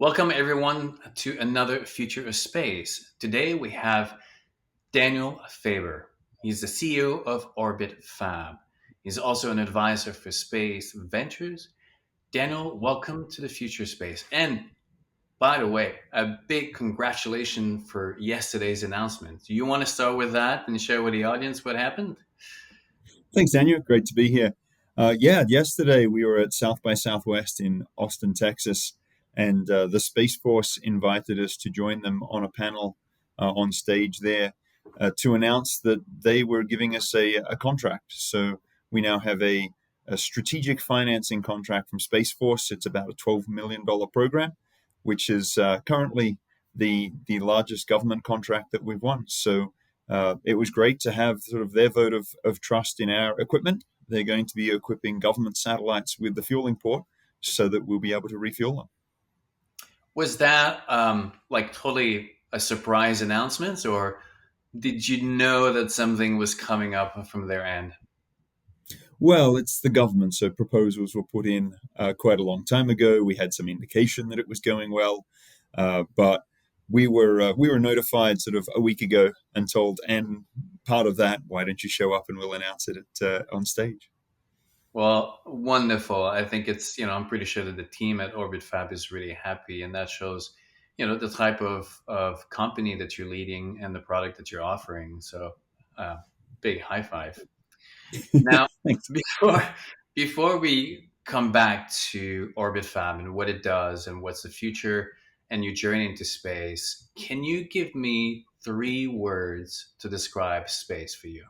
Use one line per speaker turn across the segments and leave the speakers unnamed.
Welcome everyone to another Future of Space. Today we have Daniel Faber. He's the CEO of Orbit Fab. He's also an advisor for space ventures. Daniel, welcome to the Future Space. And by the way, a big congratulations for yesterday's announcement. Do you want to start with that and share with the audience what happened?
Thanks, Daniel. Great to be here. Yesterday we were at South by Southwest in Austin, Texas, and the Space Force invited us to join them on a panel on stage there to announce that they were giving us a contract. So we now have a strategic financing contract from Space Force. It's about a $12 million program, which is currently the largest government contract that we've won. So it was great to have sort of their vote of trust in our equipment. They're going to be equipping government satellites with the fueling port so that we'll be able to refuel them.
Was that like totally a surprise announcement, or did you know that something was coming up from their end?
Well, it's the government, so proposals were put in quite a long time ago. We had some indication that it was going well, but we were notified sort of a week ago and told, and part of that, why don't you show up and we'll announce it on stage.
Well, wonderful. I think I'm pretty sure that the team at Orbit Fab is really happy, and that shows, the type of company that you're leading and the product that you're offering. So, uh, big high five. Now,
Thanks.
before before we come back to Orbit Fab and what it does and what's the future and your journey into space, can you give me three words to describe space for you?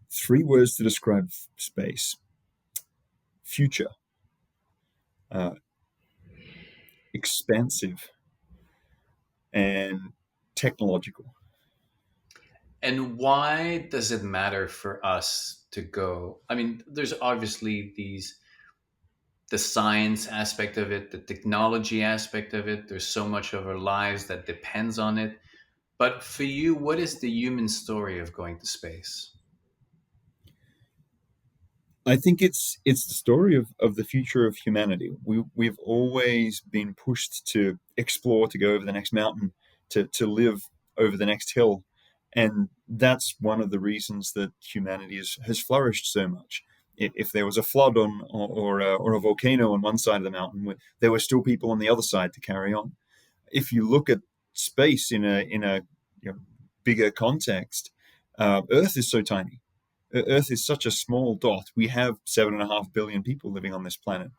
Three words to describe space: future, uh, expansive, and technological.
And why does it matter for us to go? I mean, there's obviously the science aspect of it, the technology aspect of it. There's so much of our lives that depends on it. But for you, what is the human story of going to space?
I think it's the story of the future of humanity. We've always been pushed to explore, to go over the next mountain, to live over the next hill, and that's one of the reasons that humanity has flourished so much. If there was a flood or a volcano on one side of the mountain, there were still people on the other side to carry on. If you look at space in a bigger context, Earth is so tiny. Earth is such a small dot. We have 7.5 billion people living on this planet,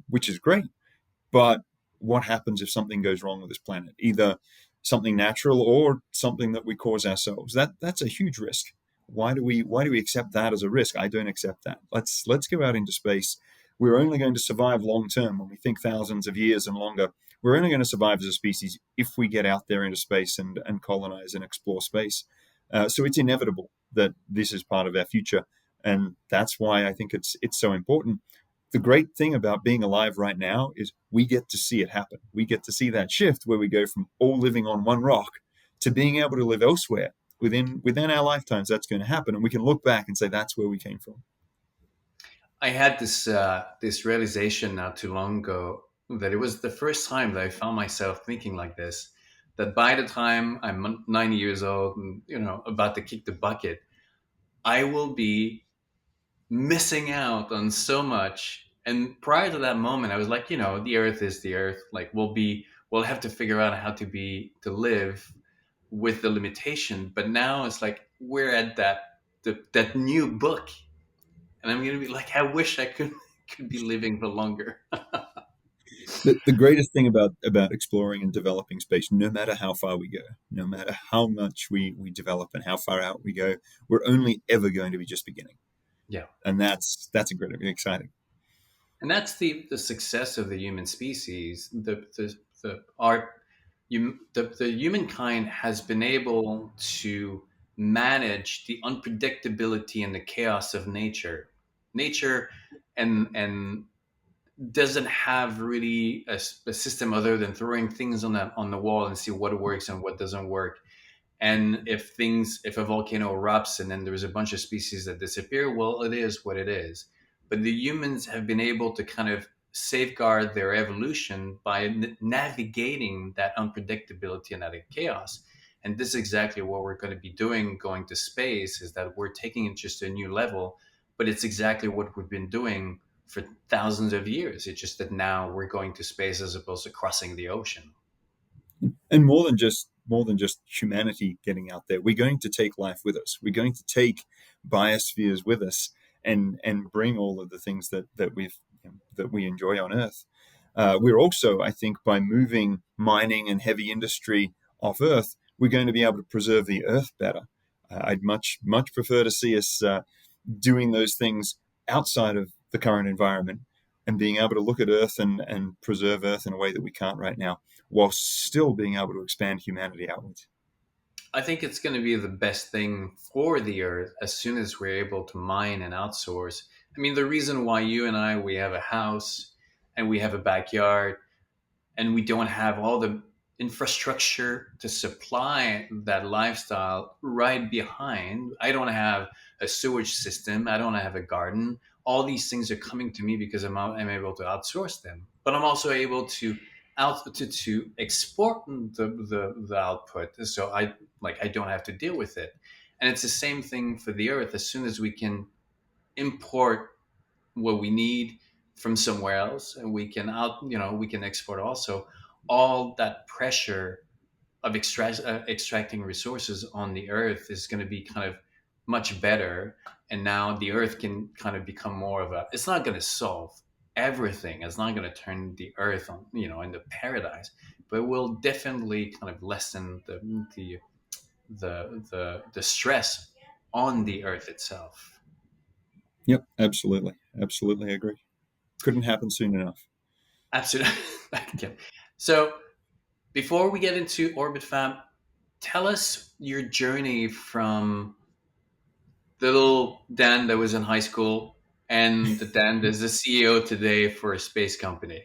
which is great. But what happens if something goes wrong with this planet? Either something natural or something that we cause ourselves. That's a huge risk. Why do we accept that as a risk? I don't accept that. Let's go out into space. We're only going to survive long term. When we think thousands of years and longer, we're only going to survive as a species if we get out there into space and colonize and explore space. So it's inevitable that this is part of our future, and that's why I think it's so important. The great thing about being alive right now is we get to see it happen. We get to see that shift where we go from all living on one rock to being able to live elsewhere within our lifetimes. That's going to happen, and we can look back and say that's where we came from.
I had this realization not too long ago that it was the first time that I found myself thinking like this. That by the time I'm 90 years old and about to kick the bucket, I will be missing out on so much. And prior to that moment, I was like, the earth is the earth. Like we'll have to figure out how to live with the limitation. But now it's like we're at that new book, and I'm gonna be like, I wish I could be living for longer.
The greatest thing about exploring and developing space, no matter how far we go, no matter how much we develop and how far out we go, we're only ever going to be just beginning,
Yeah,
and that's incredibly exciting.
and that's the success of the human species. The art the humankind has been able to manage the unpredictability and the chaos of nature and doesn't have really a system other than throwing things on the wall and see what works and what doesn't work. And if a volcano erupts and then there's a bunch of species that disappear, well, it is what it is. But the humans have been able to kind of safeguard their evolution by navigating that unpredictability and that chaos. And this is exactly what we're going to be doing going to space, is that we're taking it just to a new level, but it's exactly what we've been doing for thousands of years. It's just that now we're going to space as opposed to crossing the ocean.
And more than just humanity getting out there, we're going to take life with us. We're going to take biospheres with us, and bring all of the things that we enjoy on Earth. We're also, I think, by moving mining and heavy industry off Earth, we're going to be able to preserve the Earth better. I'd much prefer to see us doing those things outside of the current environment, and being able to look at Earth and preserve Earth in a way that we can't right now, while still being able to expand humanity outwards.
I think it's going to be the best thing for the Earth as soon as we're able to mine and outsource. I mean, the reason why you and I, we have a house and we have a backyard and we don't have all the infrastructure to supply that lifestyle right behind. I don't have a sewage system. I don't have a garden. All these things are coming to me because I'm able to outsource them. But I'm also able to to export the output. So I don't have to deal with it. And it's the same thing for the earth. As soon as we can import what we need from somewhere else, and we can we can export also, all that pressure of extracting resources on the earth is going to be kind of much better. And now the earth can kind of become more of a, it's not going to solve everything, it's not going to turn the earth on into paradise, but it will definitely kind of lessen the stress on the earth itself.
Yep, absolutely agree. Couldn't happen soon enough.
Absolutely. Okay. So before we get into OrbitFab, tell us your journey from the little Dan that was in high school and the Dan that's the CEO today for a space company.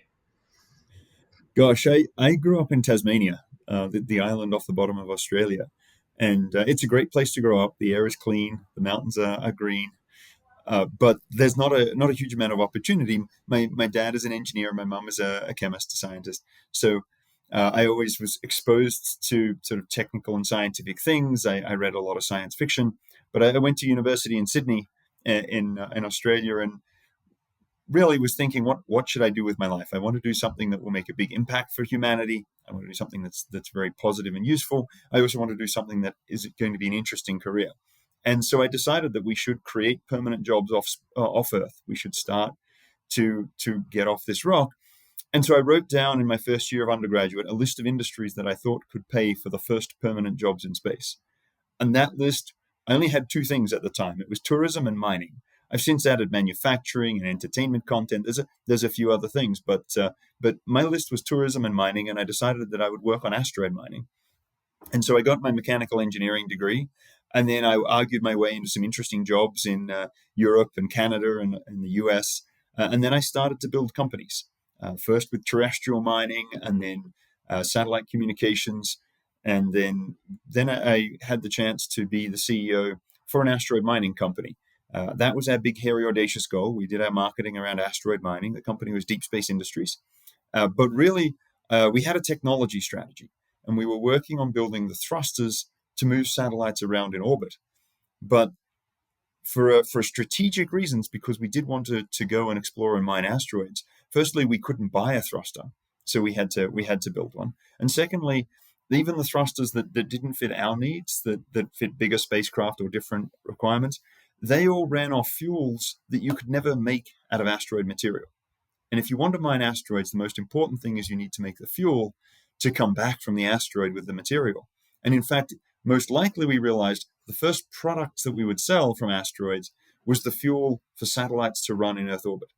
Gosh, I grew up in Tasmania, the island off the bottom of Australia, and it's a great place to grow up. The air is clean, the mountains are green, but there's not a huge amount of opportunity. My dad is an engineer, my mum is a chemist, a scientist, so I always was exposed to sort of technical and scientific things. I read a lot of science fiction, but I went to university in Sydney, in Australia, and really was thinking, what should I do with my life? I want to do something that will make a big impact for humanity. I want to do something that's very positive and useful. I also want to do something that is going to be an interesting career. And so I decided that we should create permanent jobs off Earth. We should start to get off this rock. And so I wrote down in my first year of undergraduate a list of industries that I thought could pay for the first permanent jobs in space. And that list, I only had two things at the time. It was tourism and mining. I've since added manufacturing and entertainment content. There's a few other things, but my list was tourism and mining, and I decided that I would work on asteroid mining. And so I got my mechanical engineering degree, and then I argued my way into some interesting jobs in Europe and Canada and the US. And then I started to build companies, first with terrestrial mining, and then satellite communications. And then I had the chance to be the CEO for an asteroid mining company. That was our big, hairy, audacious goal. We did our marketing around asteroid mining. The company was Deep Space Industries. But really, we had a technology strategy, and we were working on building the thrusters to move satellites around in orbit. But for strategic reasons, because we did want to go and explore and mine asteroids. Firstly, we couldn't buy a thruster, so we had to build one. And secondly, even the thrusters that didn't fit our needs, that fit bigger spacecraft or different requirements, they all ran off fuels that you could never make out of asteroid material. And if you want to mine asteroids, the most important thing is you need to make the fuel to come back from the asteroid with the material. And in fact, most likely we realized the first products that we would sell from asteroids was the fuel for satellites to run in Earth orbit.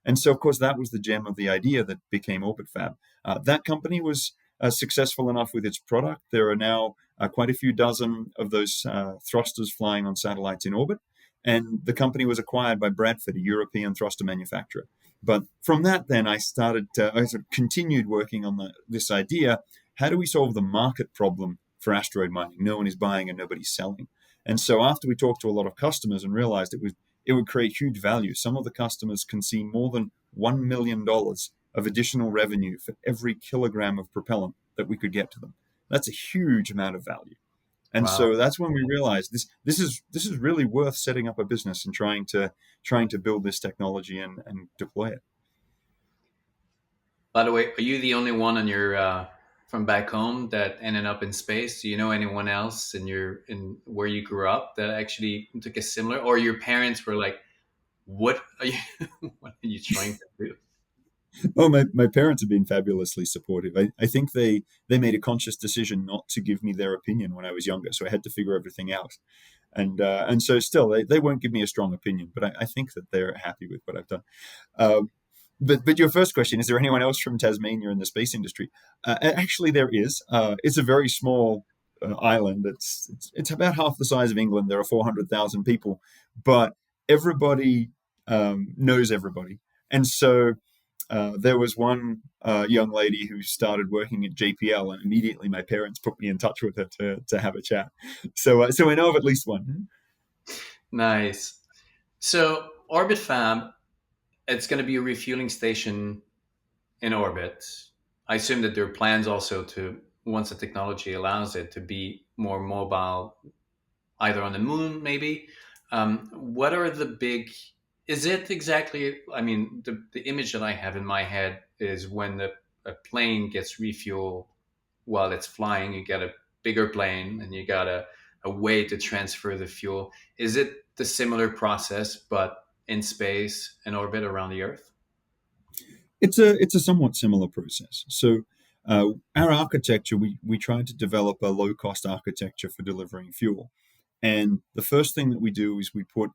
And so, of course, that was the gem of the idea that became OrbitFab. That company was successful enough with its product. There are now quite a few dozen of those thrusters flying on satellites in orbit. And the company was acquired by Bradford, a European thruster manufacturer. But from that, then I sort of continued working on this idea. How do we solve the market problem for asteroid mining? No one is buying and nobody's selling. And so after we talked to a lot of customers and realized it would create huge value. Some of the customers can see more than $1 million of additional revenue for every kilogram of propellant that we could get to them. That's a huge amount of value. And
Wow.
so that's when we realized this is really worth setting up a business and trying to build this technology and deploy it.
By the way, are you the only one on your from back home that ended up in space? Do you know anyone else in where you grew up that actually took a similar, or your parents were like, "What are you, what are you trying to do?"
Oh, my parents have been fabulously supportive. I think they made a conscious decision not to give me their opinion when I was younger, so I had to figure everything out. And so still they won't give me a strong opinion, but I think that they're happy with what I've done. Um, but your first question, is there anyone else from Tasmania in the space industry? Actually, there is. It's a very small island. It's about half the size of England. There are 400,000 people, but everybody knows everybody. And so there was one young lady who started working at JPL, and immediately my parents put me in touch with her to have a chat. So I know of at least one.
Nice. So Orbit Fab, it's going to be a refueling station in orbit. I assume that there are plans also to, once the technology allows it, to be more mobile, either on the moon, maybe. What are the big? Is it exactly? I mean, the image that I have in my head is when a plane gets refueled while it's flying, you get a bigger plane and you got a way to transfer the fuel. Is it the similar process, but in space, in orbit around the Earth?
It's a somewhat similar process. So our architecture, we tried to develop a low cost architecture for delivering fuel. And the first thing that we do is we put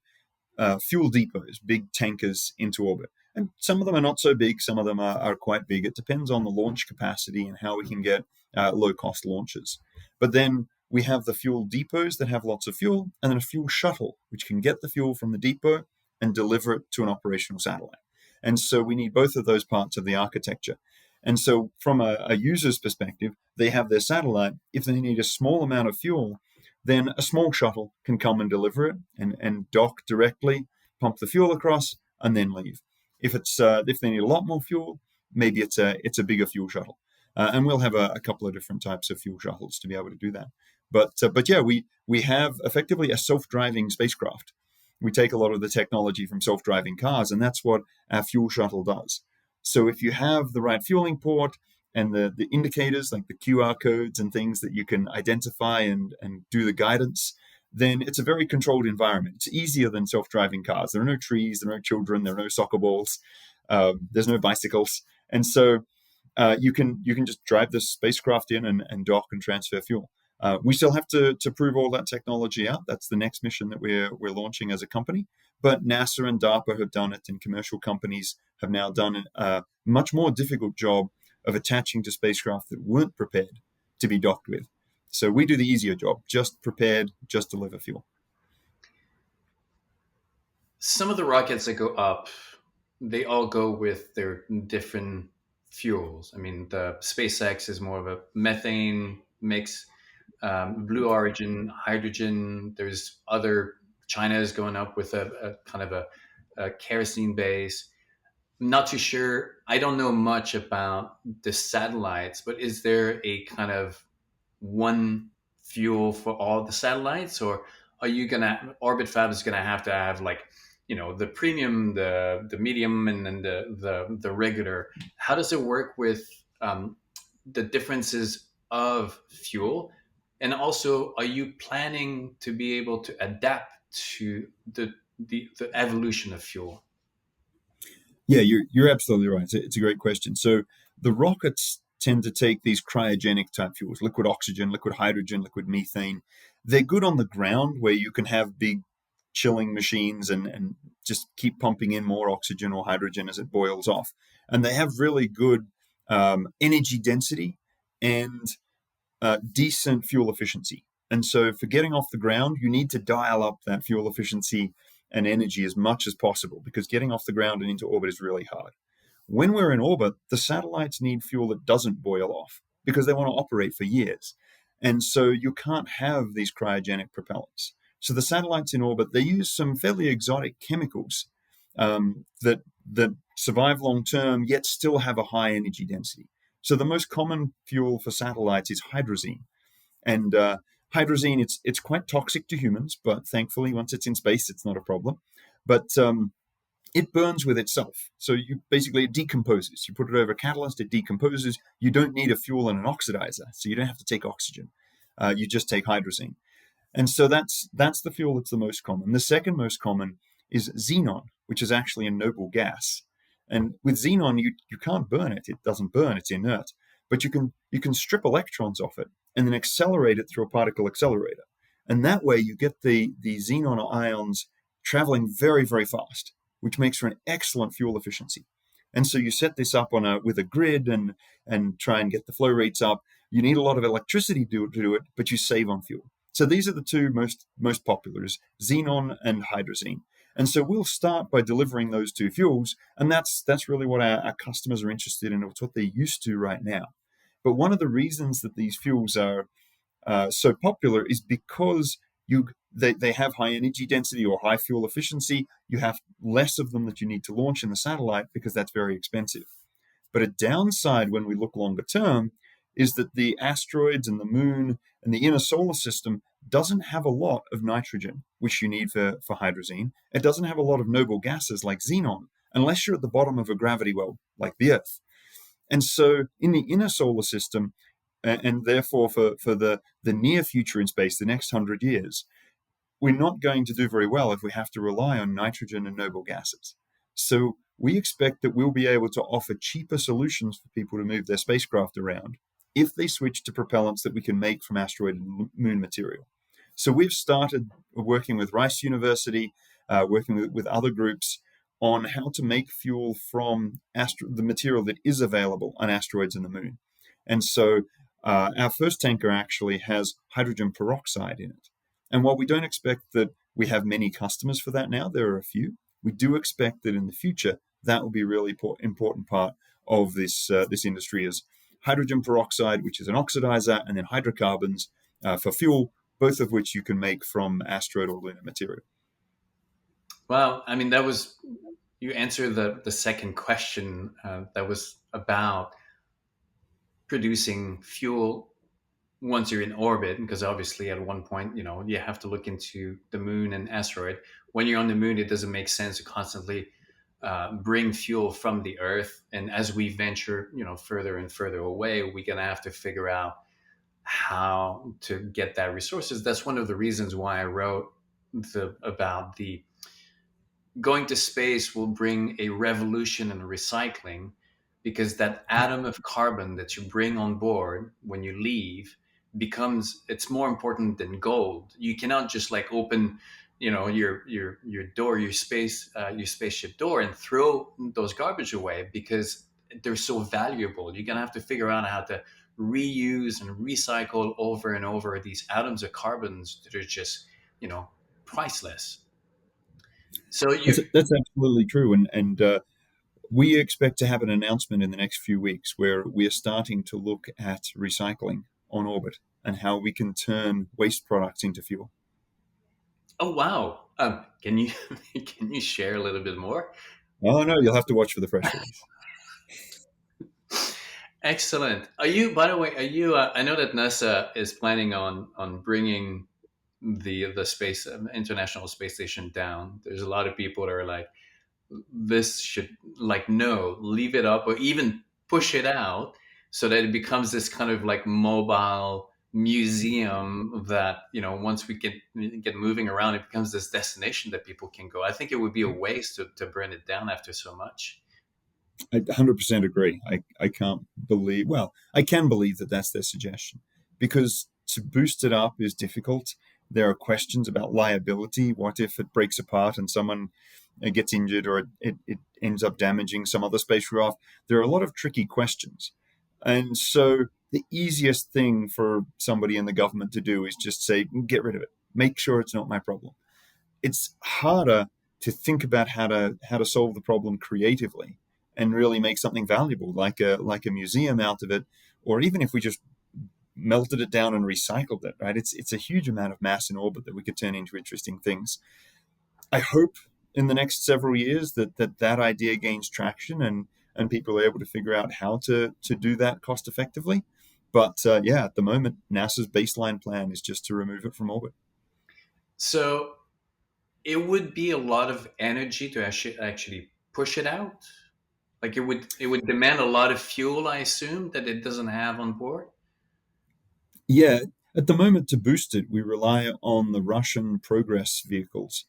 fuel depots, big tankers, into orbit. And some of them are not so big, some of them are quite big. It depends on the launch capacity and how we can get low cost launches. But then we have the fuel depots that have lots of fuel, and then a fuel shuttle, which can get the fuel from the depot and deliver it to an operational satellite. And so we need both of those parts of the architecture. And so, from a user's perspective, they have their satellite. If they need a small amount of fuel, then a small shuttle can come and deliver it and dock directly, pump the fuel across, and then leave. If they need a lot more fuel, maybe it's a bigger fuel shuttle, and we'll have a couple of different types of fuel shuttles to be able to do that. But yeah, we have effectively a self-driving spacecraft. We take a lot of the technology from self-driving cars, and that's what our fuel shuttle does. So if you have the right fueling port and the indicators like the QR codes and things that you can identify and do the guidance, then it's a very controlled environment. It's easier than self-driving cars. There are no trees, there are no children, there are no soccer balls, there's no bicycles, and so you can just drive this spacecraft in and dock and transfer fuel. We still have to prove all that technology out. That's the next mission that we're launching as a company. But NASA and DARPA have done it, and commercial companies have now done a much more difficult job of attaching to spacecraft that weren't prepared to be docked with. So we do the easier job, just prepared, just deliver fuel.
Some of the rockets that go up, they all go with their different fuels. I mean, the SpaceX is more of a methane mix, Blue Origin, hydrogen. There's other. China is going up with a kind of a kerosene base. Not too sure. I don't know much about the satellites, but is there a kind of one fuel for all the satellites, or are you gonna Orbit Fab is gonna have to have like, the premium, the medium, and then the regular? How does it work with the differences of fuel? And also, are you planning to be able to adapt to the evolution of fuel?
Yeah, you're absolutely right. It's a great question. So the rockets tend to take these cryogenic type fuels, liquid oxygen, liquid hydrogen, liquid methane. They're good on the ground where you can have big chilling machines and just keep pumping in more oxygen or hydrogen as it boils off. And they have really good energy density and decent fuel efficiency. And so for getting off the ground, you need to dial up that fuel efficiency and energy as much as possible, because getting off the ground and into orbit is really hard. When we're in orbit, the satellites need fuel that doesn't boil off because they want to operate for years. And so you can't have these cryogenic propellants. So the satellites in orbit, they use some fairly exotic chemicals that survive long term, yet still have a high energy density. So the most common fuel for satellites is hydrazine, and hydrazine it's quite toxic to humans, but thankfully once it's in space, it's not a problem. But it burns with itself. So you basically it decomposes. You put it over a catalyst, it decomposes. You don't need a fuel and an oxidizer, so you don't have to take oxygen. You just take hydrazine. And so that's the fuel that's the most common. The second most common is xenon, which is actually a noble gas. And with xenon, you can't burn it. It doesn't burn, it's inert. But you can strip electrons off it and then accelerate it through a particle accelerator. And that way you get the xenon ions traveling very, very fast, which makes for an excellent fuel efficiency. And so you set this up with a grid and try and get the flow rates up. You need a lot of electricity to do it, but you save on fuel. So these are the two most popular, is xenon and hydrazine. And so we'll start by delivering those two fuels, and that's really what our customers are interested in. It's what they're used to right now. But one of the reasons that these fuels are so popular is because they have high energy density or high fuel efficiency. You have less of them that you need to launch in the satellite because that's very expensive. But a downside when we look longer term is that the asteroids and the moon and the inner solar system doesn't have a lot of nitrogen, which you need for hydrazine. It doesn't have a lot of noble gases like xenon, unless you're at the bottom of a gravity well, like the Earth. And so in the inner solar system, and therefore for the near future in space, the next 100 years, we're not going to do very well if we have to rely on nitrogen and noble gases. So we expect that we'll be able to offer cheaper solutions for people to move their spacecraft around if they switch to propellants that we can make from asteroid and moon material. So we've started working with Rice University, working with other groups on how to make fuel from the material that is available on asteroids and the moon. And so our first tanker actually has hydrogen peroxide in it. And while we don't expect that we have many customers for that now, there are a few, we do expect that in the future, that will be a really important part of this industry, is hydrogen peroxide, which is an oxidizer, and then hydrocarbons for fuel, both of which you can make from asteroid or lunar material.
Well, I mean, you answered the second question that was about producing fuel once you're in orbit, because obviously at one point, you have to look into the moon and asteroid. When you're on the moon, it doesn't make sense to constantly bring fuel from the Earth. And as we venture, further and further away, we're gonna have to figure out how to get that resources. That's one of the reasons why I wrote about the going to space will bring a revolution in recycling, because that atom of carbon that you bring on board when you leave it's more important than gold. You cannot just like open your door, your spaceship door, and throw those garbage away, because they're so valuable. You're gonna have to figure out how to reuse and recycle over and over these atoms of carbons that are just priceless. So
That's absolutely true, and we expect to have an announcement in the next few weeks where we are starting to look at recycling on orbit and how we can turn waste products into fuel.
Oh wow! Can you can you share a little bit more?
Oh no, you'll have to watch for the press release.
Excellent. Are you, by the way, are you? I know that NASA is planning on bringing the space International Space Station down. There's a lot of people that are like, this should, like, no, leave it up or even push it out so that it becomes this kind of like mobile museum that once we get moving around, it becomes this destination that people can go. I think it would be a waste to burn it down after so much.
I 100% agree. I can't believe, well, I can believe that that's their suggestion, because to boost it up is difficult. There are questions about liability. What if it breaks apart and someone gets injured, or it ends up damaging some other spacecraft? There are a lot of tricky questions. And so the easiest thing for somebody in the government to do is just say, get rid of it. Make sure it's not my problem. It's harder to think about how to solve the problem creatively and really make something valuable, like a museum out of it, or even if we just melted it down and recycled it, right? It's a huge amount of mass in orbit that we could turn into interesting things. I hope in the next several years that idea gains traction and people are able to figure out how to do that cost effectively. But yeah, at the moment, NASA's baseline plan is just to remove it from orbit.
So it would be a lot of energy to actually push it out. Like it would demand a lot of fuel, I assume, that it doesn't have on board.
Yeah, at the moment, to boost it, we rely on the Russian Progress vehicles,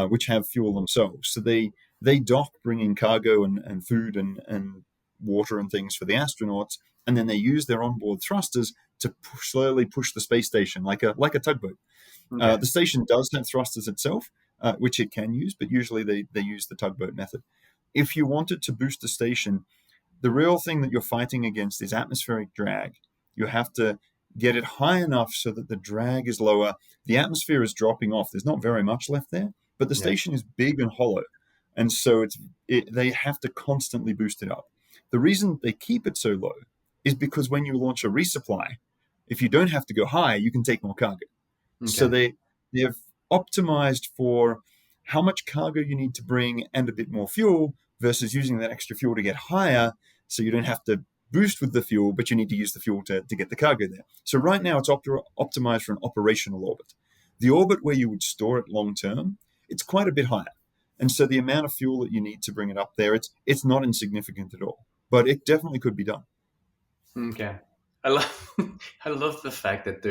which have fuel themselves. So they dock, bringing cargo and food and water and things for the astronauts, and then they use their onboard thrusters to slowly push the space station like a tugboat.
Okay.
The station does have thrusters itself, which it can use, but usually they use the tugboat method. If you wanted to boost the station, the real thing that you're fighting against is atmospheric drag. You have to get it high enough so that the drag is lower. The atmosphere is dropping off. There's not very much left there, but the
Yeah.
station is big and hollow. And so they have to constantly boost it up. The reason they keep it so low is because when you launch a resupply, if you don't have to go high, you can take more cargo. So
Okay.
they've optimized for how much cargo you need to bring and a bit more fuel versus using that extra fuel to get higher. So you don't have to boost with the fuel, but you need to use the fuel to get the cargo there. So right now it's optimized for an operational orbit. The orbit where you would store it long term, it's quite a bit higher. And so the amount of fuel that you need to bring it up there, it's not insignificant at all. But it definitely could be done.
Okay. I love I love the fact that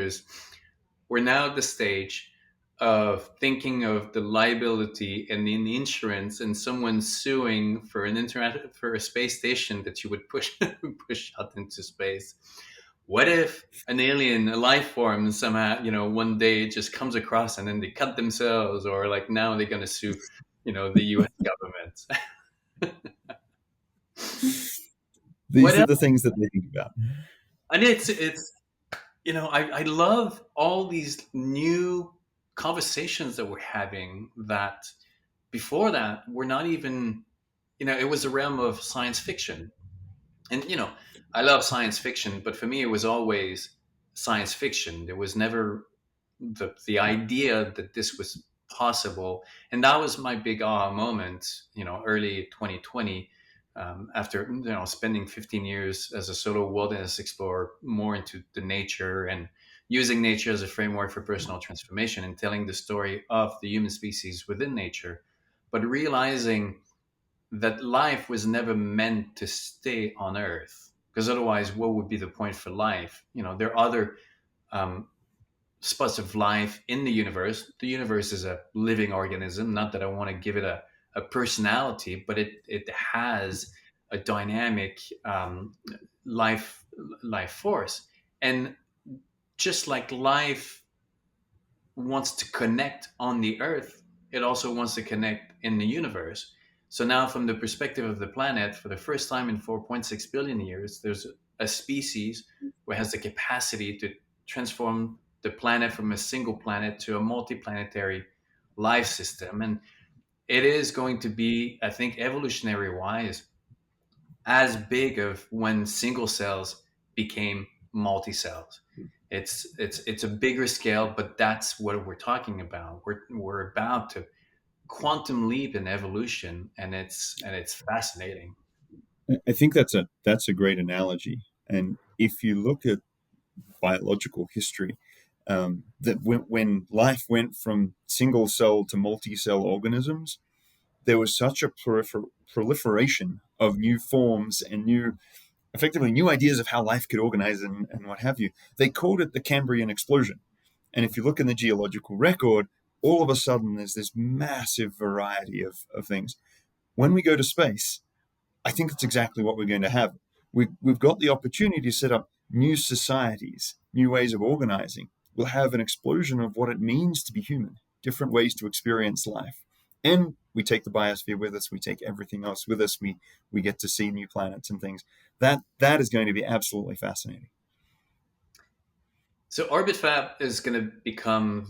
we're now at the stage of thinking of the liability and the insurance and someone suing for an internet for a space station that you would push push out into space. What if an alien, a life form, somehow, one day it just comes across and then they cut themselves, or like now they're going to sue, the U.S. government. What
These are
else?
the things that they think about.
And it's I love all these new conversations that we're having that before that were not even, it was a realm of science fiction. And, I love science fiction, but for me, it was always science fiction. There was never the idea that this was possible. And that was my big aha moment, early 2020, after, spending 15 years as a solo wilderness explorer, more into the nature and using nature as a framework for personal transformation and telling the story of the human species within nature, but realizing that life was never meant to stay on Earth, because otherwise, what would be the point for life? There are other um, spots of life in the universe. The universe is a living organism. Not that I want to give it a personality, but it has a dynamic life life force. And just like life wants to connect on the Earth, it also wants to connect in the universe. So now, from the perspective of the planet, for the first time in 4.6 billion years, there's a species who has the capacity to transform the planet from a single planet to a multiplanetary life system. And it is going to be, I think, evolutionary wise, as big of when single cells became multi cells. It's a bigger scale, but that's what we're talking about. We're about to quantum leap in evolution, and it's fascinating.
I think that's a great analogy. And if you look at biological history, that when life went from single cell to multi cell organisms, there was such a proliferation of new forms and effectively new ideas of how life could organize and what have you. They called it the Cambrian explosion. And if you look in the geological record, all of a sudden there's this massive variety of things. When we go to space, I think that's exactly what we're going to have. We've got the opportunity to set up new societies, new ways of organizing. We'll have an explosion of what it means to be human, different ways to experience life. And we take the biosphere with us, we take everything else with us, we get to see new planets and things. That is going to be absolutely fascinating.
So OrbitFab is going to become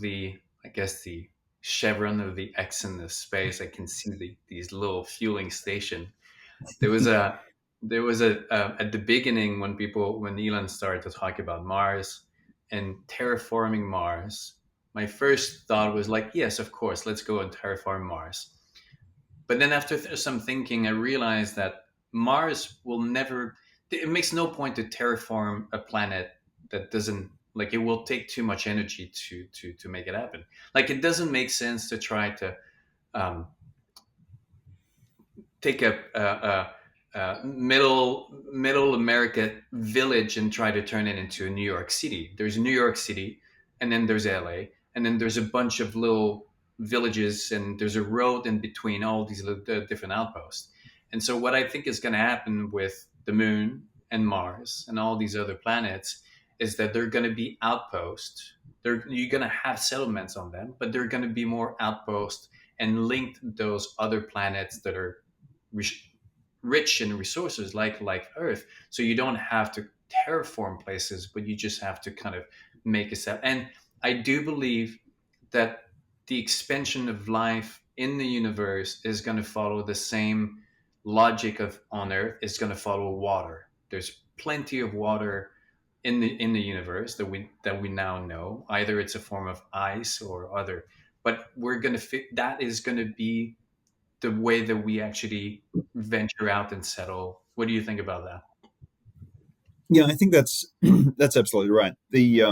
I guess, the chevron of the X in the space. I can see these little fueling station. There was a at the beginning when Elon started to talk about Mars. and terraforming Mars, my first thought was like, yes, of course, let's go and terraform Mars. But then after some thinking, I realized that Mars will never. It makes no point to terraform a planet that doesn't like. It will take too much energy to make it happen. Like it doesn't make sense to try to um, take a middle America village and try to turn it into a New York City. There's New York City, and then there's LA, and then there's a bunch of little villages, and there's a road in between all these different outposts. And so, what I think is going to happen with the Moon and Mars and all these other planets is that they're going to be outposts. You're going to have settlements on them, but they're going to be more outposts and linked those other planets that are rich in resources like Earth. So you don't have to terraform places, but you just have to kind of make a set. And I do believe that the expansion of life in the universe is going to follow the same logic of on Earth. It's going to follow water. There's plenty of water in the universe that we now know. Either it's a form of ice or other, but we're going to fit that is going to be the way that we actually venture out and settle. What do you think about that?
Yeah, I think that's that's absolutely right. The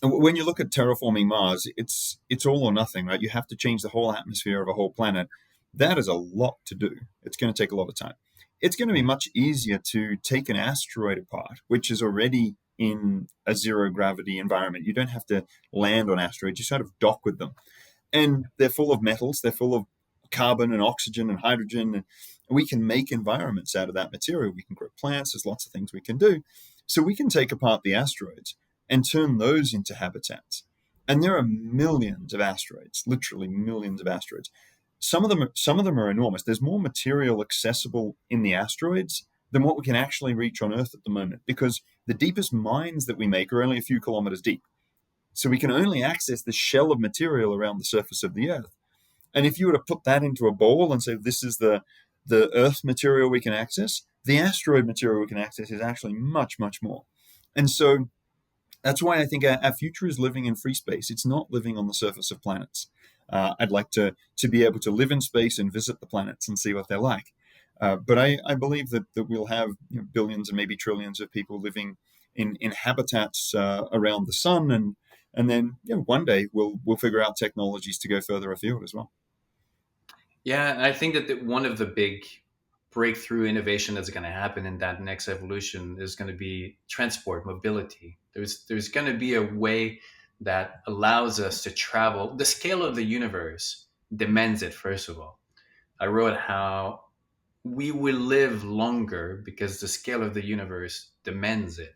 when you look at terraforming Mars, it's all or nothing, right? You have to change the whole atmosphere of a whole planet. That is a lot to do. It's going to take a lot of time. It's going to be much easier to take an asteroid apart, which is already in a zero gravity environment. You don't have to land on asteroids; you sort of dock with them, and they're full of metals. They're full of carbon and oxygen and hydrogen, and we can make environments out of that material. We can grow plants. There's lots of things we can do. So we can take apart the asteroids and turn those into habitats. And there are millions of asteroids, literally millions of asteroids. Some of them are enormous. There's more material accessible in the asteroids than what we can actually reach on Earth at the moment, because the deepest mines that we make are only a few kilometers deep. So we can only access the shell of material around the surface of the Earth. And if you were to put that into a bowl and say this is the Earth material we can access, the asteroid material we can access is actually much, much more. And so that's why I think our future is living in free space. It's not living on the surface of planets. I'd like to be able to live in space and visit the planets and see what they're like. But I believe that we'll have billions and maybe trillions of people living in habitats around the sun, and then one day we'll figure out technologies to go further afield as well.
Yeah, and I think that one of the big breakthrough innovation that's going to happen in that next evolution is going to be transport mobility. There's going to be a way that allows us to travel. The scale of the universe demands it. First of all, I wrote how we will live longer because the scale of the universe demands it.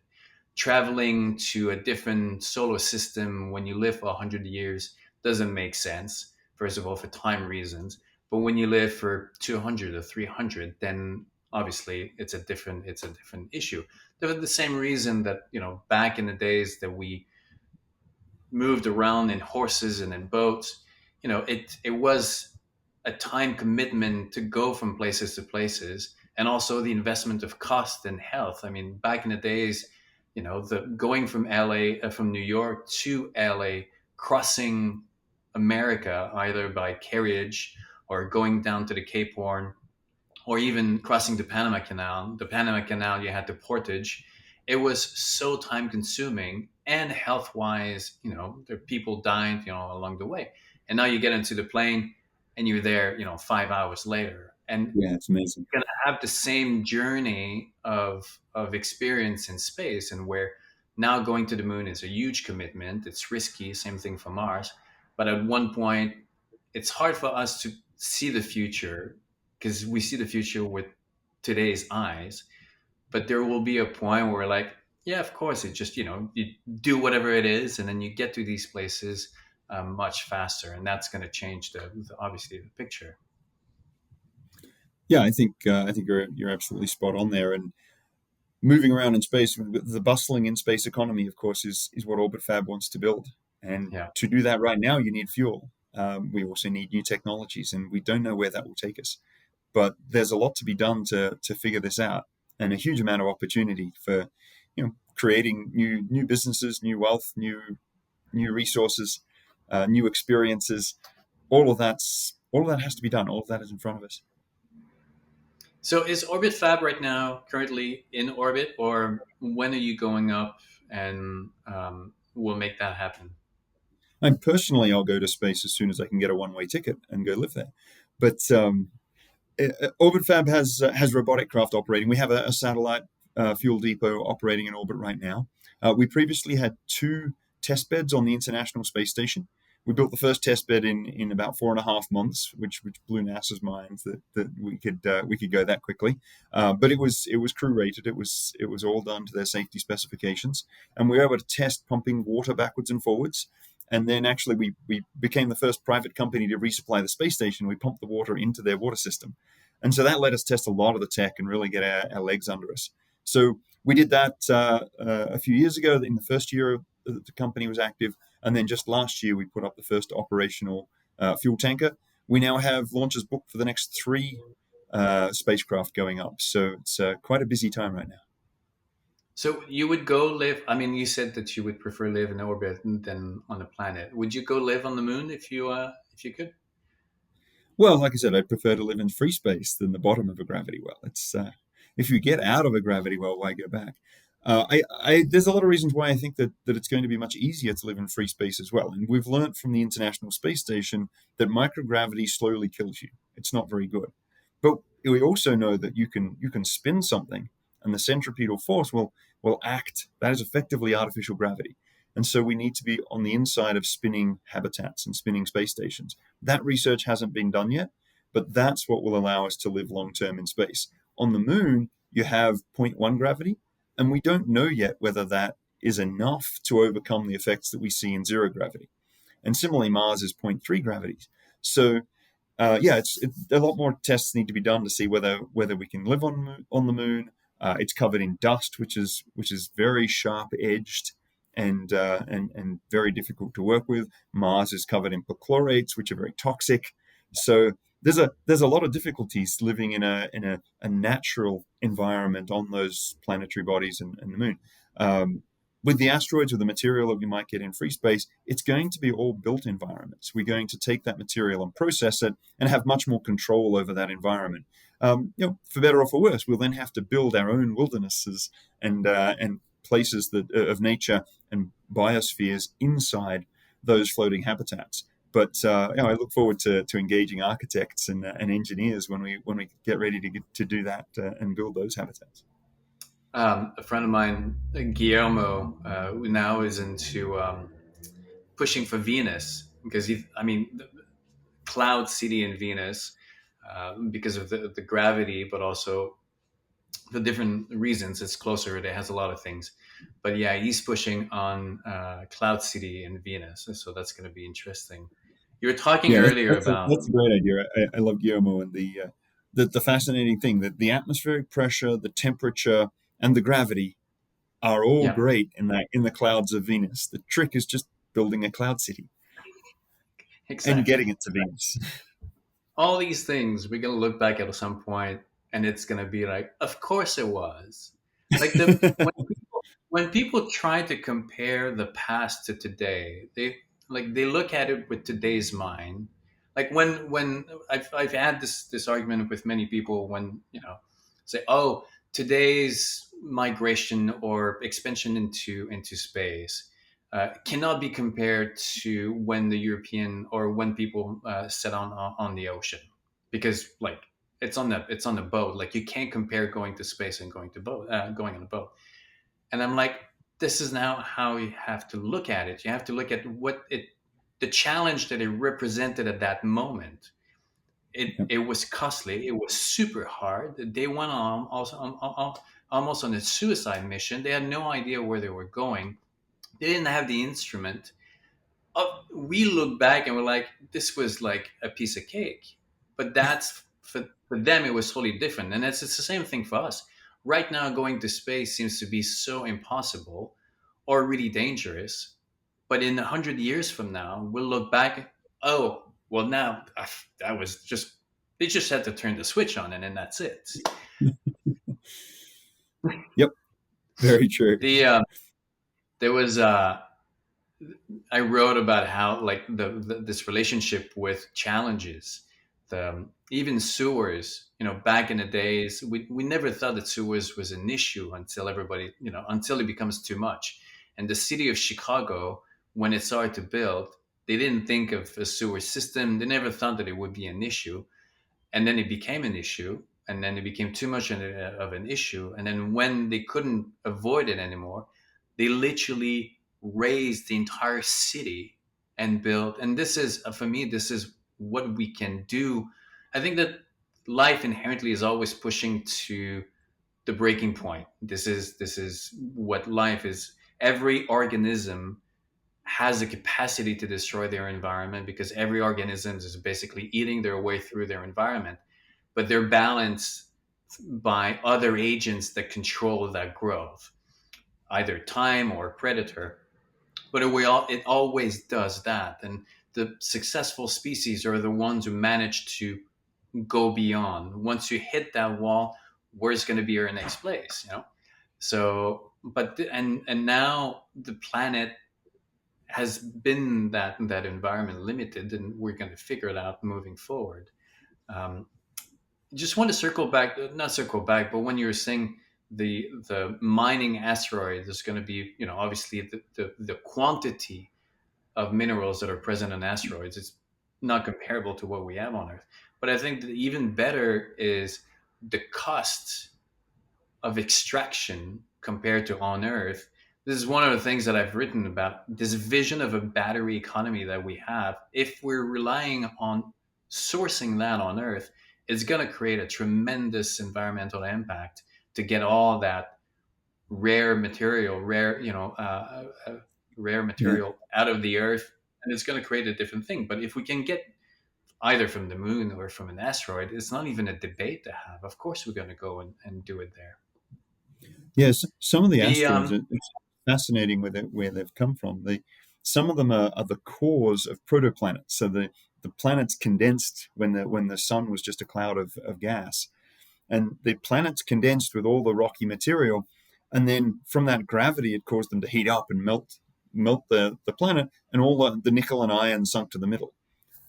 Traveling to a different solar system when you live for 100 years doesn't make sense, first of all, for time reasons. But when you live for 200 or 300, then obviously it's a different issue. For the same reason that, back in the days that we moved around in horses and in boats, it was a time commitment to go from places to places, and also the investment of cost and health. I mean, back in the days, the going from LA, from New York to LA, crossing America either by carriage or going down to the Cape Horn, or even crossing the Panama Canal. The Panama Canal, you had the portage. It was so time consuming and health wise, there are people dying, along the way. And now you get into the plane and you're there, 5 hours later. And
Yeah, it's amazing.
going to have the same journey of experience in space, and where now going to the moon is a huge commitment. It's risky. Same thing for Mars. But at one point, it's hard for us to see the future because we see the future with today's eyes. But there will be a point where, like, yeah, of course, it just you do whatever it is, and then you get to these places much faster, and that's going to change obviously the picture.
Yeah, I think you're absolutely spot on there. And moving around in space, the bustling in space economy, of course, is what OrbitFab wants to build. And
Yeah.
to do that right now, you need fuel. We also need new technologies, and we don't know where that will take us. But there's a lot to be done to figure this out, and a huge amount of opportunity for creating new businesses, new wealth, new resources, new experiences. All of that has to be done. All of that is in front of us.
So is Orbit Fab right now currently in orbit, or when are you going up and we'll make that happen?
And personally, I'll go to space as soon as I can get a one-way ticket and go live there. But OrbitFab has robotic craft operating. We have a satellite fuel depot operating in orbit right now. We previously had two test beds on the International Space Station. We built the first test bed in about 4.5 months, which blew NASA's mind that we could go that quickly. But it was crew rated. It was all done to their safety specifications, and we were able to test pumping water backwards and forwards. And then actually we became the first private company to resupply the space station. We pumped the water into their water system. And so that let us test a lot of the tech and really get our legs under us. So we did that a few years ago in the first year that the company was active. And then just last year, we put up the first operational fuel tanker. We now have launches booked for the next three spacecraft going up. So it's quite a busy time right now.
So you would go live. I mean, you said that you would prefer live in orbit than on a planet. Would you go live on the moon if you could?
Well, like I said, I'd prefer to live in free space than the bottom of a gravity well. It's if you get out of a gravity well, why go back? There's a lot of reasons why I think that it's going to be much easier to live in free space as well. And we've learned from the International Space Station that microgravity slowly kills you. It's not very good. But we also know that you can spin something, and the centripetal force will act. That is effectively artificial gravity. And so we need to be on the inside of spinning habitats and spinning space stations. That research hasn't been done yet, but that's what will allow us to live long term in space. On the moon, you have zero point 0.1 gravity, and we don't know yet whether that is enough to overcome the effects that we see in zero gravity. And similarly, Mars is zero point 0.3 gravities. So yeah, it's a lot more tests need to be done to see whether we can live on the moon. It's covered in dust, which is very sharp edged and very difficult to work with. Mars is covered in perchlorates, which are very toxic. So there's a lot of difficulties living in a natural environment on those planetary bodies and the moon. With the asteroids, with the material that we might get in free space, it's going to be all built environments. We're going to take that material and process it and have much more control over that environment. For better or for worse, we'll then have to build our own wildernesses and places of nature and biospheres inside those floating habitats. But I look forward to engaging architects and engineers when we get ready to do that and build those habitats.
A friend of mine, Guillermo, who now is into pushing for Venus because I mean, the cloud city in Venus because of the gravity, but also the different reasons. It's closer. It has a lot of things, but yeah, he's pushing on cloud city in Venus, so that's going to be interesting. You were talking
Yeah,
earlier about
that's a great idea. I love Guillermo and the fascinating thing that the atmospheric pressure, the temperature, and the gravity are all
yeah,
great in the clouds of Venus. The trick is just building a cloud city and
exactly.
getting it to Venus.
All these things we're going to look back at some point, and it's going to be like, of course it was. Like the when people try to compare the past to today, they look at it with today's mind. Like when I've had this argument with many people when say, oh, today's migration or expansion into space cannot be compared to when the European or when people set on the ocean because like it's on the boat. Like you can't compare going to space and going on a boat. And I'm like, this is now how you have to look at it. You have to look at the challenge that it represented at that moment. It was costly. It was super hard. They went on also almost on a suicide mission. They had no idea where they were going. They didn't have the instrument. We look back and we're like, this was like a piece of cake. But that's for them, it was totally different. And it's the same thing for us. Right now, going to space seems to be so impossible or really dangerous. But in 100 years from now, we'll look back. Oh, well, now that was just they just had to turn the switch on, and then that's it.
Yep. Very true.
The there was I wrote about how like this relationship with challenges, the even sewers. You know, back in the days, we never thought that sewers was an issue until everybody, you know, until it becomes too much. And the city of Chicago, when it started to build, they didn't think of a sewer system. They never thought that it would be an issue, and then it became an issue, and then it became too much of an issue, and then when they couldn't avoid it anymore, they literally raised the entire city and built. And this is for me, this is what we can do. I think that life inherently is always pushing to the breaking point. This is what life is. Every organism has the capacity to destroy their environment, because every organism is basically eating their way through their environment, but they're balanced by other agents that control that growth, either time or predator. But it always does that. And the successful species are the ones who manage to go beyond. Once you hit that wall, where's going to be your next place? You know. So, and now the planet has been that environment limited, and we're going to figure it out moving forward. Um, just want to circle back, not circle back, but when you were saying the mining asteroid, there's going to be, you know, obviously the quantity of minerals that are present on asteroids, it's not comparable to what we have on Earth. But I think that even better is the cost of extraction compared to on Earth. This is one of the things that I've written about, this vision of a battery economy that we have. If we're relying on sourcing that on Earth, it's going to create a tremendous environmental impact to get all that rare material, rare
Yeah.
material out of the Earth, and it's going to create a different thing. But if we can get either from the moon or from an asteroid, it's not even a debate to have. Of course, we're going to go and do it there.
Yes, some of the
The
asteroids are it's fascinating where they've come from. Some of them are the cores of protoplanets. So the planets condensed when the sun was just a cloud of gas. And the planets condensed with all the rocky material. And then from that gravity, it caused them to heat up and melt the planet, and all the nickel and iron sunk to the middle.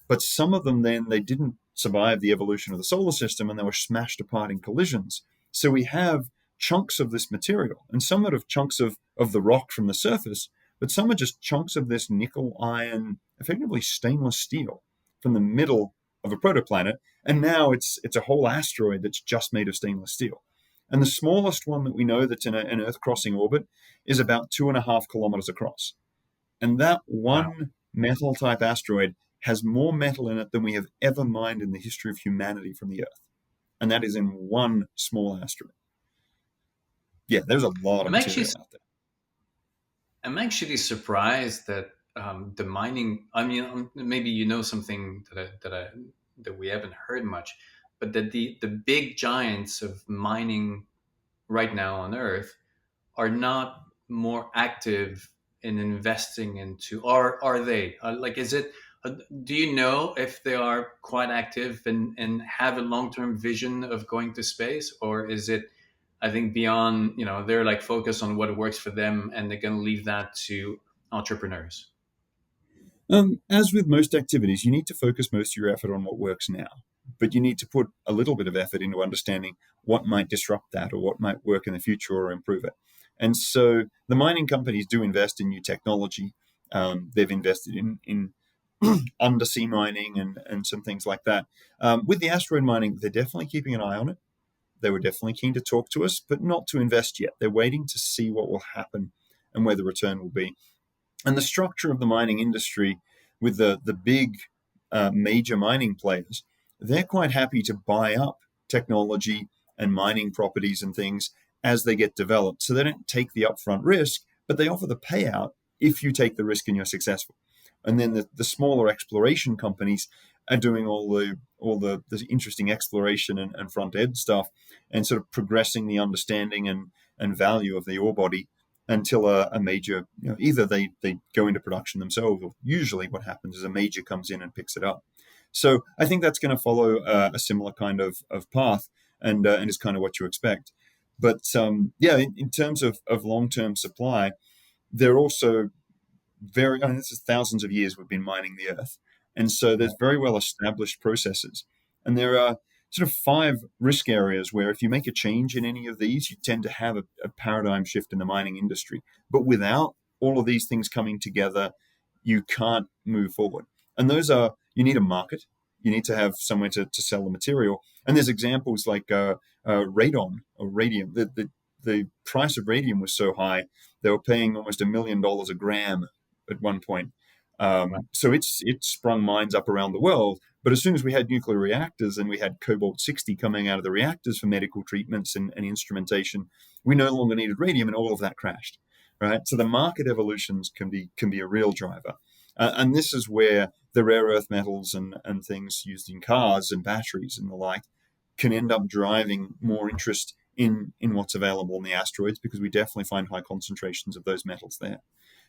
But some of them then they didn't survive the evolution of the solar system, and they were smashed apart in collisions. So we have chunks of this material, and some are chunks of the rock from the surface, but some are just chunks of this nickel, iron, effectively stainless steel from the middle of a protoplanet. And now it's a whole asteroid that's just made of stainless steel. And the smallest one that we know that's in an Earth crossing orbit is about 2.5 kilometers across. And that
Wow.
one metal type asteroid has more metal in it than we have ever mined in the history of humanity from the Earth. And that is in one small asteroid. Yeah, there's a lot of
I'm actually
material out there.
I'm actually surprised that the mining. I mean, maybe you know something that we haven't heard much, but that the big giants of mining right now on Earth are not more active in investing into, or are they? Like, is it? Do you know if they are quite active and have a long term vision of going to space, or is it? I think beyond, you know, they're like focused on what works for them, and they're going to leave that to entrepreneurs.
As with most activities, you need to focus most of your effort on what works now, but you need to put a little bit of effort into understanding what might disrupt that or what might work in the future or improve it. And so the mining companies do invest in new technology. They've invested in undersea mining and some things like that. With the asteroid mining, they're definitely keeping an eye on it. They were definitely keen to talk to us, but not to invest yet. They're waiting to see what will happen and where the return will be. And the structure of the mining industry with the big major mining players, they're quite happy to buy up technology and mining properties and things as they get developed. So they don't take the upfront risk, but they offer the payout if you take the risk and you're successful. And then the smaller exploration companies are doing all the interesting exploration and front end stuff and sort of progressing the understanding and value of the ore body until a major, either they go into production themselves, or usually what happens is a major comes in and picks it up. So I think that's going to follow a similar kind of path, and is kind of what you expect. But yeah, in terms of long-term supply, they're also I mean, this is thousands of years we've been mining the earth. And so there's very well established processes. And there are sort of five risk areas where if you make a change in any of these, you tend to have a paradigm shift in the mining industry. But without all of these things coming together, you can't move forward. And those are, you need a market, you need to have somewhere to sell the material. And there's examples like radon or radium. The price of radium was so high, they were paying almost $1 million a gram at one point.
Right.
So it sprung mines up around the world. But as soon as we had nuclear reactors and we had cobalt 60 coming out of the reactors for medical treatments and instrumentation, we no longer needed radium, and all of that crashed. Right. So the market evolutions can be a real driver. And this is where the rare earth metals and things used in cars and batteries and the like can end up driving more interest in what's available in the asteroids, because we definitely find high concentrations of those metals there.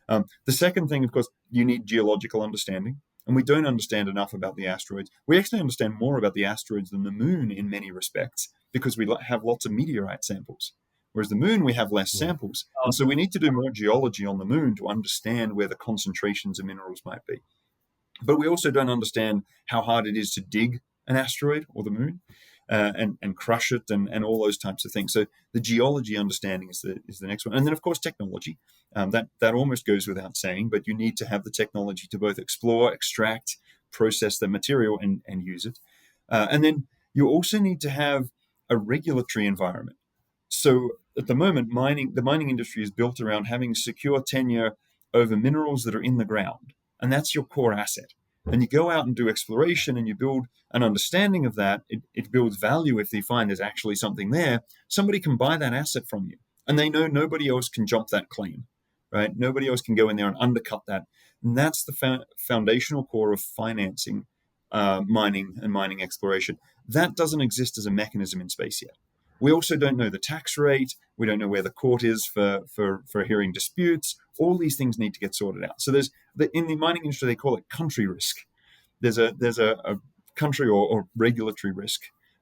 The second thing, of course, you need geological understanding. And we don't understand enough about the asteroids. We actually understand more about the asteroids than the moon in many respects, because we have lots of meteorite samples. Whereas the moon, we have less
Yeah.
samples. And so we need to do more geology on the moon to understand where the concentrations of minerals might be. But we also don't understand how hard it is to dig an asteroid or the moon, and crush it, and all those types of things. So the geology understanding is the next one, and then of course technology. That almost goes without saying, but you need to have the technology to both explore, extract, process the material, and use it. And then you also need to have a regulatory environment. So at the moment, the mining industry is built around having secure tenure over minerals that are in the ground, and that's your core asset. And you go out and do exploration, and you build an understanding of that. It builds value if they find there's actually something there. Somebody can buy that asset from you, and they know nobody else can jump that claim, right? Nobody else can go in there and undercut that. And that's the foundational core of financing mining and mining exploration. That doesn't exist as a mechanism in space yet. We also don't know the tax rate. We don't know where the court is for hearing disputes. All these things need to get sorted out. So in the mining industry, they call it country risk. There's a country or regulatory risk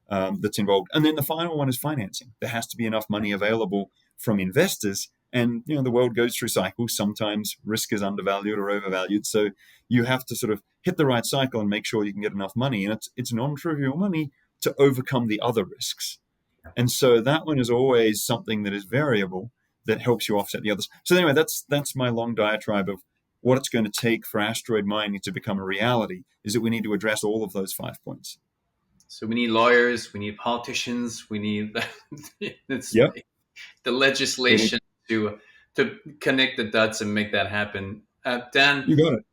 that's involved. And then the final one is financing. There has to be enough money available from investors. And the world goes through cycles. Sometimes risk is undervalued or overvalued. So you have to sort of hit the right cycle and make sure you can get enough money. And it's non-trivial money to overcome the other risks. And so that one is always something that is variable, that helps you offset the others. So anyway, that's my long diatribe of what it's going to take for asteroid mining to become a reality, is that we need to address all of those 5 points.
So we need lawyers, we need politicians, we need it's
Yep.
the
We need,
legislation to connect the dots and make that happen. Dan,
you got it.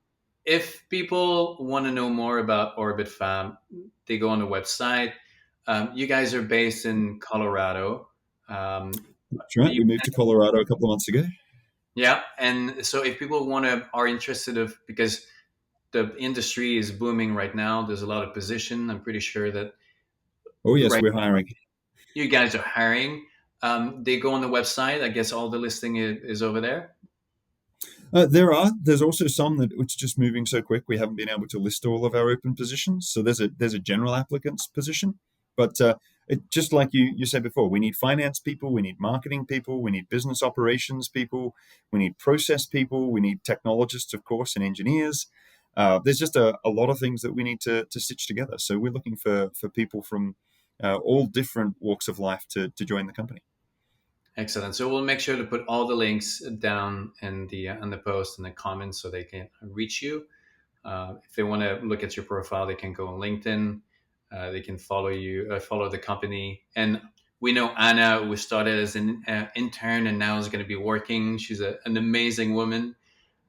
if people want to know more about Orbit Fab, they go on the website. You guys are based in Colorado. Um,
That's right.
you,
We moved to Colorado a couple of months ago.
yeah, and so if people are interested of because the industry is booming right now, there's a lot of position. I'm pretty sure that
Oh, yes,
right
we're hiring.
you guys are hiring. They go on the website. I guess all the listing is over there.
There's also some that it's just moving so quick we haven't been able to list all of our open positions. So there's a general applicants position, but just like you said before, we need finance people, we need marketing people, we need business operations people, we need process people, we need technologists, of course, and engineers. There's just a lot of things that we need to stitch together. So we're looking for people from all different walks of life to join the company.
Excellent. So we'll make sure to put all the links down in the post and the comments so they can reach you. If they want to look at your profile, they can go on LinkedIn. They can follow you, follow the company. And we know Anna, who started as an intern and now is going to be working. She's an amazing woman.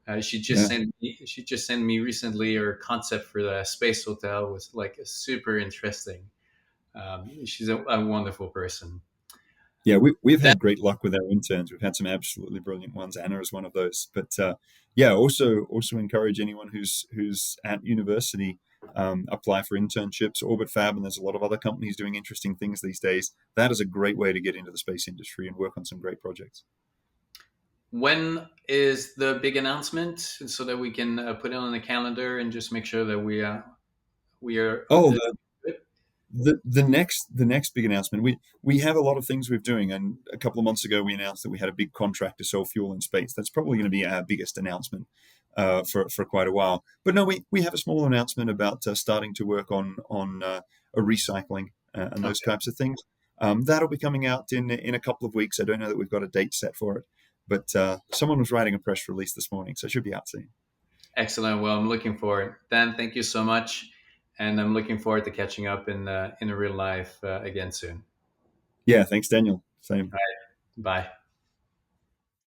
Yeah.
She just sent me recently her concept for the space hotel. It was like super interesting. She's a wonderful person.
Yeah, we've
That
had great luck with our interns. We've had some absolutely brilliant ones. Anna is one of those. But yeah, also encourage anyone who's at university, apply for internships. OrbitFab, and there's a lot of other companies doing interesting things these days. That is a great way to get into the space industry and work on some great projects.
when is the big announcement so that we can put it on the calendar and just make sure that we are
Oh,
good?
The next big announcement, we have a lot of things we're doing, and a couple of months ago we announced that we had a big contract to sell fuel in space. That's probably going to be our biggest announcement for quite a while. But no, we have a small announcement about starting to work on a recycling and those
Okay.
types of things. That'll be coming out in a couple of weeks. I don't know that we've got a date set for it, but someone was writing a press release this morning, so it should be out soon.
Excellent. Well, I'm looking forward. Dan, thank you so much, and I'm looking forward to catching up in real life again soon.
Yeah, thanks, Daniel. Same.
All right. Bye.